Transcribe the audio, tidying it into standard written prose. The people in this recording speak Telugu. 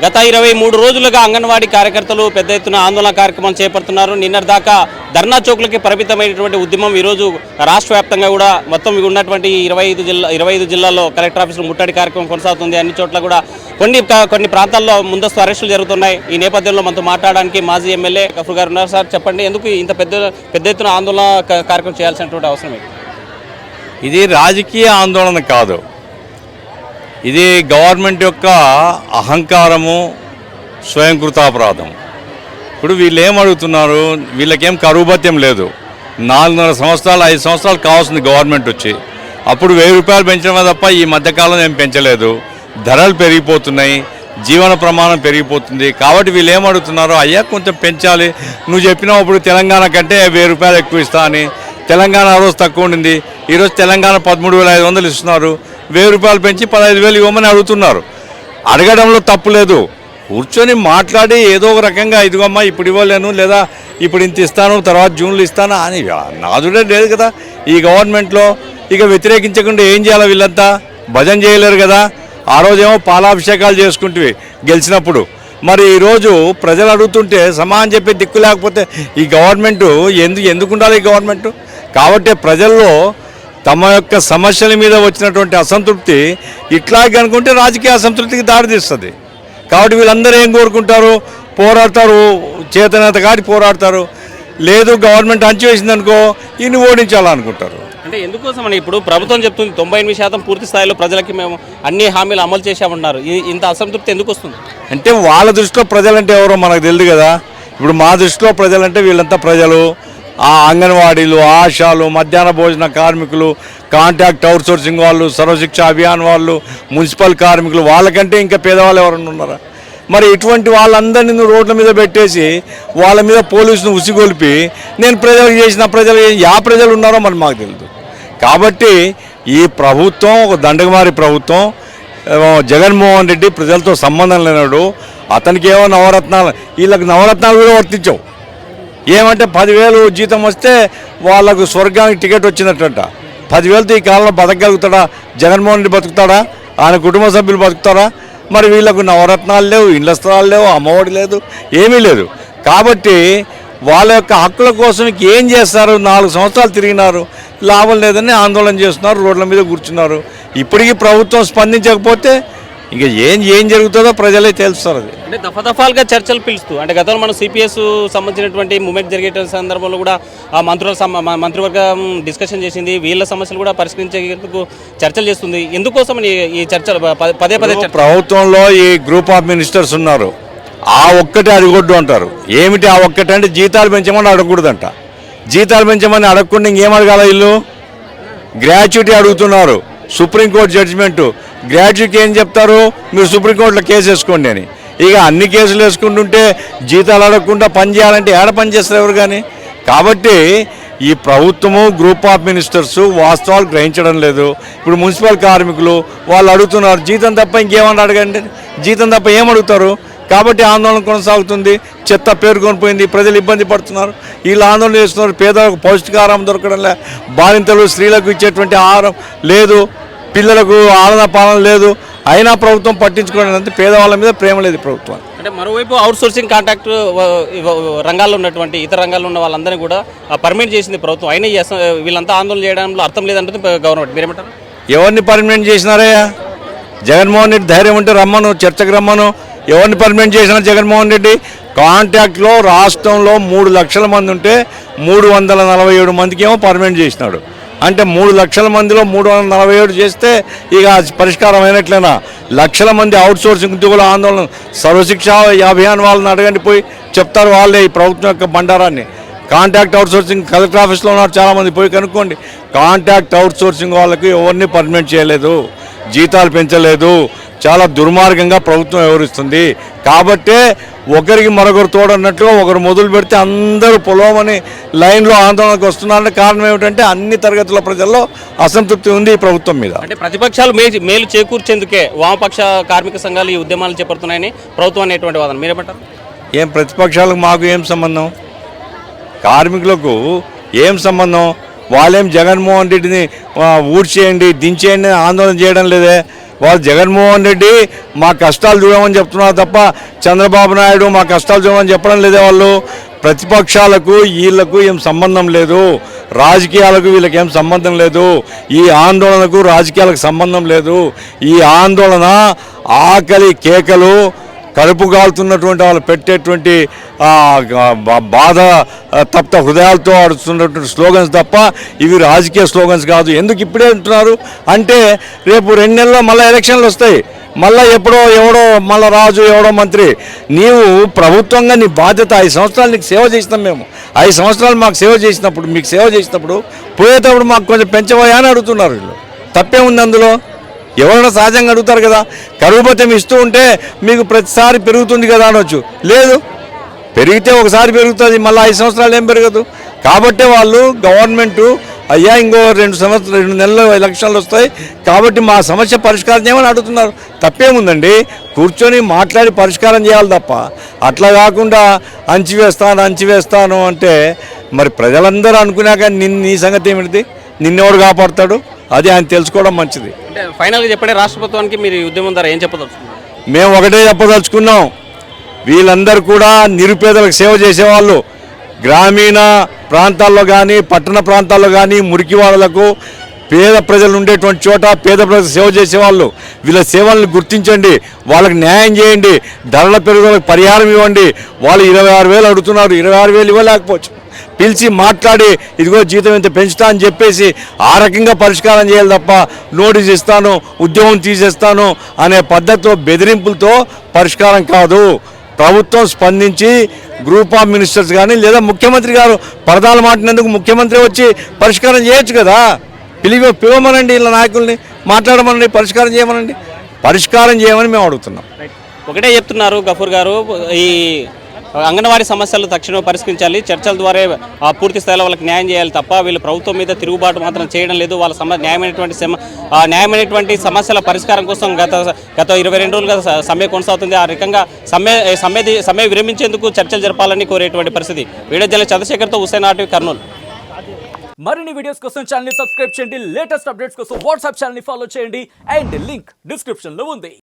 గత 23 రోజులుగా అంగన్వాడీ కార్యకర్తలు పెద్ద ఎత్తున ఆందోళన కార్యక్రమం చేపడుతున్నారు. నిన్నటి దాకా ధర్నా చౌక్లకి పరిమితమైనటువంటి ఉద్యమం ఈరోజు రాష్ట్ర వ్యాప్తంగా కూడా మొత్తం ఉన్నటువంటి 25 జిల్లాల్లో కలెక్టర్ ఆఫీసులు ముట్టడి కార్యక్రమం కొనసాగుతుంది. అన్ని చోట్ల కూడా కొన్ని ప్రాంతాల్లో ముందస్తు అరెస్టులు జరుగుతున్నాయి. ఈ నేపథ్యంలో మనతో మాట్లాడడానికి మాజీ ఎమ్మెల్యే గఫూర్ గారు ఉన్నారు. సార్ చెప్పండి, ఎందుకు ఇంత పెద్ద ఎత్తున ఆందోళన కార్యక్రమం చేయాల్సినటువంటి అవసరం ఏంటి? ఇది రాజకీయ ఆందోళన కాదు, ఇది గవర్నమెంట్ యొక్క అహంకారము, స్వయంకృతాపరాధం. ఇప్పుడు వీళ్ళు ఏం అడుగుతున్నారు, వీళ్ళకేం కరువు భత్యం లేదు. 4.5 సంవత్సరాలు 5 సంవత్సరాలు కావాల్సింది గవర్నమెంట్ వచ్చి, అప్పుడు 1000 రూపాయలు పెంచడమే తప్ప ఈ మధ్యకాలంలో ఏం పెంచలేదు. ధరలు పెరిగిపోతున్నాయి, జీవన ప్రమాణం పెరిగిపోతుంది. కాబట్టి వీళ్ళు ఏం అడుగుతున్నారు, అయ్యా కొంచెం పెంచాలి, నువ్వు చెప్పినావు అప్పుడు తెలంగాణ కంటే 1000 రూపాయలు ఎక్కువ ఇస్తా అని. తెలంగాణ ఆ రోజు తక్కువ ఉండింది, ఈరోజు తెలంగాణ 13,500 ఇస్తున్నారు. 1000 రూపాయలు పెంచి 15,000 ఇవ్వమని అడుగుతున్నారు. అడగడంలో తప్పు లేదు, కూర్చొని మాట్లాడి ఏదో ఒక రకంగా ఇదిగోమ్మా ఇప్పుడు ఇవ్వలేను, లేదా ఇప్పుడు ఇంత ఇస్తాను, తర్వాత జూన్లో ఇస్తాను అని నాదుడే లేదు కదా ఈ గవర్నమెంట్లో. ఇక వ్యతిరేకించకుండా ఏం చేయాలి, వీళ్ళంతా భజన చేయలేరు కదా. ఆ రోజేమో పాలాభిషేకాలు చేసుకుంటే గెలిచినప్పుడు, మరి ఈరోజు ప్రజలు అడుగుతుంటే సమానం చెప్పే దిక్కు లేకపోతే ఈ గవర్నమెంటు ఎందుకు ఉండాలి ఈ గవర్నమెంటు? కాబట్టి ప్రజల్లో తమ యొక్క సమస్యల మీద వచ్చినటువంటి అసంతృప్తి ఇట్లాగే అనుకుంటే రాజకీయ అసంతృప్తికి దారితీస్తుంది. కాబట్టి వీళ్ళందరూ ఏం కోరుకుంటారు, పోరాడతారు, చేతనేత కాడి పోరాడతారు. లేదు గవర్నమెంట్ అంచివేసిందనుకో ఇన్ని ఓడించాలనుకుంటారు. అంటే ఎందుకోసం అని ఇప్పుడు ప్రభుత్వం చెప్తుంది 98% పూర్తి స్థాయిలో ప్రజలకి మేము అన్ని హామీలు అమలు చేశామన్నారు. ఇంత అసంతృప్తి ఎందుకు వస్తుంది? అంటే వాళ్ళ దృష్టిలో ప్రజలంటే ఎవరో మనకు తెలియదు కదా. ఇప్పుడు మా దృష్టిలో ప్రజలంటే వీళ్ళంతా ప్రజలు, ఆ అంగన్వాడీలు, ఆశాలు, మధ్యాహ్న భోజన కార్మికులు, కాంట్రాక్ట్ అవుట్సోర్సింగ్ వాళ్ళు, సర్వశిక్ష అభియాన్ వాళ్ళు, మున్సిపల్ కార్మికులు, వాళ్ళకంటే ఇంకా పేదవాళ్ళు ఎవరన్నా ఉన్నారా? మరి ఇటువంటి వాళ్ళందరినీ రోడ్ల మీద పెట్టేసి వాళ్ళ మీద పోలీసును ఉసిగొల్పి నేను ప్రజలకు చేసిన ప్రజలు ఉన్నారో మరి మాకు తెలియదు. కాబట్టి ఈ ప్రభుత్వం ఒక దండగమారి ప్రభుత్వం. జగన్మోహన్ రెడ్డి ప్రజలతో సంబంధం లేనాడు. అతనికి ఏమో నవరత్నాలు, వీళ్ళకి నవరత్నాలు కూడా వర్తించవు. ఏమంటే 10,000 జీతం వస్తే వాళ్ళకు స్వర్గానికి టికెట్ వచ్చినట్టంట. 10,000తో ఈ కాలంలో బతకగలుగుతాడా జగన్మోహన్ రెడ్డి? బతుకుతాడా? ఆయన కుటుంబ సభ్యులు బతుకుతారా? మరి వీళ్ళకు నవరత్నాలు లేవు, ఇండ్ల స్థలాలు లేవు, అమ్మఒడి లేదు, ఏమీ లేదు. కాబట్టి వాళ్ళ యొక్క హక్కుల కోసం ఏం చేస్తారు? 4 సంవత్సరాలు తిరిగినారు, లాభం లేదని ఆందోళన చేస్తున్నారు, రోడ్ల మీద కూర్చున్నారు. ఇప్పటికీ ప్రభుత్వం స్పందించకపోతే ఇంకా ఏం జరుగుతుందో ప్రజలే తెలుస్తారు. అది అంటే దఫాదఫాలుగా చర్చలు పిలుస్తూ, అంటే గతంలో మనం సిపిఎస్ సంబంధించినటువంటి మూమెంట్ జరిగే సందర్భంలో కూడా ఆ మంత్రివర్గం డిస్కషన్ చేసింది, వీళ్ళ సమస్యలు కూడా పరిష్కరించేందుకు చర్చలు చేస్తుంది. ఎందుకోసం ఈ చర్చలు పదే ప్రభుత్వంలో ఈ గ్రూప్ ఆఫ్ మినిస్టర్స్ ఉన్నారు, ఆ ఒక్కటే అడగొద్దు అంటారు. ఏమిటి ఆ ఒక్కటే అంటే జీతాలు పెంచమని అడగకూడదంట. జీతాలు పెంచమని అడగకుండా ఇంకేం అడగాల? వీళ్ళు గ్రాట్యుటీ అడుగుతున్నారు. సుప్రీంకోర్టు జడ్జిమెంటు గ్రాట్యుటీకి ఏం చెప్తారు, మీరు సుప్రీంకోర్టులో కేసు వేసుకోండి అని. ఇక అన్ని కేసులు వేసుకుంటుంటే జీతాలు అడగకుండా పని చేయాలంటే ఏడ పని చేస్తారు ఎవరు కానీ? కాబట్టి ఈ ప్రభుత్వము గ్రూప్ ఆఫ్ మినిస్టర్స్ వాస్తవాలు గ్రహించడం లేదు. ఇప్పుడు మున్సిపల్ కార్మికులు వాళ్ళు అడుగుతున్నారు జీతం తప్ప ఇంకేమన్నా అడగండి, జీతం తప్ప ఏం అడుగుతారు? కాబట్టి ఆందోళన కొనసాగుతుంది. చెత్త పేరుకొనిపోయింది, ప్రజలు ఇబ్బంది పడుతున్నారు, వీళ్ళు ఆందోళన చేస్తున్నారు. పేదలకు పౌష్టికాహారం దొరకడం లే, బాలింతలు స్త్రీలకు ఇచ్చేటువంటి ఆహారం లేదు, పిల్లలకు ఆలన పాలన లేదు. అయినా ప్రభుత్వం పట్టించుకోవడం, పేదవాళ్ళ మీద ప్రేమ లేదు ప్రభుత్వం. అంటే మరోవైపు అవుట్సోర్సింగ్ కాంట్రాక్ట్ రంగాల్లో ఉన్నటువంటి ఇతర రంగాల్లో ఉన్న వాళ్ళందరినీ కూడా పర్మనెంట్ చేసింది ప్రభుత్వం. అయినా వీళ్ళంతా ఆందోళన చేయడంలో అర్థం లేదంటుంది గవర్నమెంట్. మీరేమంటారు? ఎవరిని పర్మనెంట్ చేసినారయ్యా? జగన్మోహన్ రెడ్డి ధైర్యం ఉంటే రమ్మను, చర్చకు రమ్మను. ఎవరిని పర్మనెంట్ చేసినా జగన్మోహన్ రెడ్డి? కాంట్రాక్ట్లో రాష్ట్రంలో 3 లక్షల మంది ఉంటే 347 మందికి ఏమో పర్మనెంట్ చేసినాడు. అంటే 3 లక్షల మందిలో 347 చేస్తే ఇక పరిష్కారం అయినట్లేనా? లక్షల మంది అవుట్సోర్సింగ్ ఉద్యోగుల ఆందోళన, సర్వశిక్ష అభియాన్ వాళ్ళని అడగండి, పోయి చెప్తారు వాళ్ళే ఈ ప్రభుత్వం యొక్క బండారాన్ని. కాంట్రాక్ట్ అవుట్సోర్సింగ్ కలెక్టర్ ఆఫీస్లో ఉన్నారు చాలామంది, పోయి కనుక్కోండి. కాంట్రాక్ట్ అవుట్సోర్సింగ్ వాళ్ళకి ఎవరిని పర్మనెంట్ చేయలేదు, జీతాలు పెంచలేదు, చాలా దుర్మార్గంగా ప్రభుత్వం వ్యవహరిస్తుంది. కాబట్టే ఒకరికి మరొకరు తోడన్నట్టుగా ఒకరు మొదలు పెడితే అందరూ పొలవమని లైన్లో ఆందోళనకు వస్తున్నారంటే కారణం ఏమిటంటే అన్ని తరగతుల ప్రజల్లో అసంతృప్తి ఉంది ఈ ప్రభుత్వం మీద. అంటే ప్రతిపక్షాలు మేలు చేకూర్చేందుకే వామపక్ష కార్మిక సంఘాలు ఈ ఉద్యమాలు చేపడుతున్నాయని ప్రభుత్వం అనేటువంటి వాదన మీరేమంటారు? ప్రతిపక్షాలకు మాకు ఏం సంబంధం? కార్మికులకు ఏం సంబంధం? వాళ్ళేం జగన్మోహన్ రెడ్డిని ఊడ్చేయండి దించేయండి అని ఆందోళన చేయడం లేదే. వాళ్ళు జగన్మోహన్ రెడ్డి మా కష్టాలు చూడమని చెప్తున్నారు తప్ప చంద్రబాబు నాయుడు మా కష్టాలు చూడమని చెప్పడం లేదే. వాళ్ళు ప్రతిపక్షాలకు వీళ్ళకు ఏం సంబంధం లేదు, రాజకీయాలకు వీళ్ళకి ఏం సంబంధం లేదు, ఈ ఆందోళనకు రాజకీయాలకు సంబంధం లేదు. ఈ ఆందోళన ఆకలి కేకలు, కడుపు కాలుతున్నటువంటి వాళ్ళు పెట్టేటువంటి బాధ తప్త హృదయాలతో ఆడుతున్నటువంటి స్లోగన్స్ తప్ప ఇవి రాజకీయ స్లోగన్స్ కాదు. ఎందుకు ఇప్పుడే అంటున్నారు అంటే రేపు 2 నెలల్లో మళ్ళీ ఎలక్షన్లు వస్తాయి, మళ్ళీ ఎప్పుడో ఎవడో మళ్ళీ రాజు ఎవడో మంత్రి. నీవు ప్రభుత్వంగా నీ బాధ్యత 5 సంవత్సరాలు నీకు సేవ చేసినాం మేము. 5 సంవత్సరాలు మాకు సేవ చేసినప్పుడు మీకు సేవ చేసినప్పుడు పోయేటప్పుడు మాకు కొంచెం పెంచబోయా అని అడుగుతున్నారు. వీళ్ళు తప్పే ఉంది అందులో. ఎవరైనా సహజంగా అడుగుతారు కదా, కరువు భత్యం ఇస్తూ ఉంటే మీకు ప్రతిసారి పెరుగుతుంది కదా అనొచ్చు. లేదు, పెరిగితే ఒకసారి పెరుగుతుంది, మళ్ళీ 5 సంవత్సరాలు ఏం పెరగదు. కాబట్టి వాళ్ళు గవర్నమెంటు అయ్యా ఇంకో 2 నెలలు ఎలక్షన్లు వస్తాయి కాబట్టి మా సమస్య పరిష్కారం చేయమని అడుగుతున్నారు. తప్పేముందండి, కూర్చొని మాట్లాడి పరిష్కారం చేయాలి తప్ప అట్లా కాకుండా అంచివేస్తాను అంటే మరి ప్రజలందరూ అనుకున్నాక నీ సంగతి ఏమిటి, నిన్నెవడు కాపాడుతాడు? అది ఆయన తెలుసుకోవడం మంచిది. అంటే ఫైనల్గా చెప్పండి, రాష్ట్ర ప్రభుత్వానికి మీరు ఈ ఉద్యమం ద్వారా ఏం చెప్పదలుచుకున్నారు? మేము ఒకటే చెప్పదలుచుకున్నాం, వీళ్ళందరూ కూడా నిరుపేదలకు సేవ చేసేవాళ్ళు. గ్రామీణ ప్రాంతాల్లో కానీ పట్టణ ప్రాంతాల్లో కానీ మురికి వాళ్ళకు పేద ప్రజలు ఉండేటువంటి చోట పేద ప్రజలకు సేవ చేసేవాళ్ళు. వీళ్ళ సేవలను గుర్తించండి, వాళ్ళకి న్యాయం చేయండి, ధరల పెరుగుదలకు పరిహారం ఇవ్వండి. వాళ్ళు 26,000 అడుగుతున్నారు, 26,000 ఇవ్వలేకపోవచ్చు. పిలిచి మాట్లాడి ఇదిగో జీతం ఇంత పెంచుతా అని చెప్పేసి ఆ రకంగా పరిష్కారం చేయాలి తప్ప నోటీస్ ఇస్తాను ఉద్యోగం తీసేస్తాను అనే పద్ధతితో బెదిరింపులతో పరిష్కారం కాదు. ప్రభుత్వం స్పందించి గ్రూప్ ఆఫ్ మినిస్టర్స్ కానీ లేదా ముఖ్యమంత్రి గారు పరదాలు మాటినందుకు ముఖ్యమంత్రి వచ్చి పరిష్కారం చేయొచ్చు కదా. పిలవమనండి, ఇలా నాయకుల్ని మాట్లాడమనండి, పరిష్కారం చేయమని మేము అడుగుతున్నాం. ఒకటే చెప్తున్నారు గఫూర్ గారు, ఈ అంగన్వాడీ సమస్యలు తక్షణం పరిష్కరించాలి, చర్చల ద్వారా పూర్తి స్థాయిలో వాళ్ళకి న్యాయం చేయాలి తప్ప వీళ్ళు ప్రభుత్వం మీద తిరుగుబాటు మాత్రం చేయడం లేదు. వాళ్ళ న్యాయమైనటువంటి సమస్యల పరిష్కారం కోసం గత 22 రోజులుగా సమ్మె కొనసాగుతుంది. ఆ రకంగా సమ్మె విరమించేందుకు చర్చలు జరపాలని కోరేటువంటి పరిస్థితి. వీడియో జర్నలిస్ట్ చంద్రశేఖర్తో హుస్సేన్ ఆర్టీవీ, కర్నూలు. మరిన్ని వీడియోస్ కోసం ఛానల్ ని సబ్స్క్రైబ్ చేయండి, లేటెస్ట్ అప్డేట్స్ కోసం వాట్సాప్ ఛానల్ ని ఫాలో చేయండి అండ్ లింక్ డిస్క్రిప్షన్ లో ఉంది.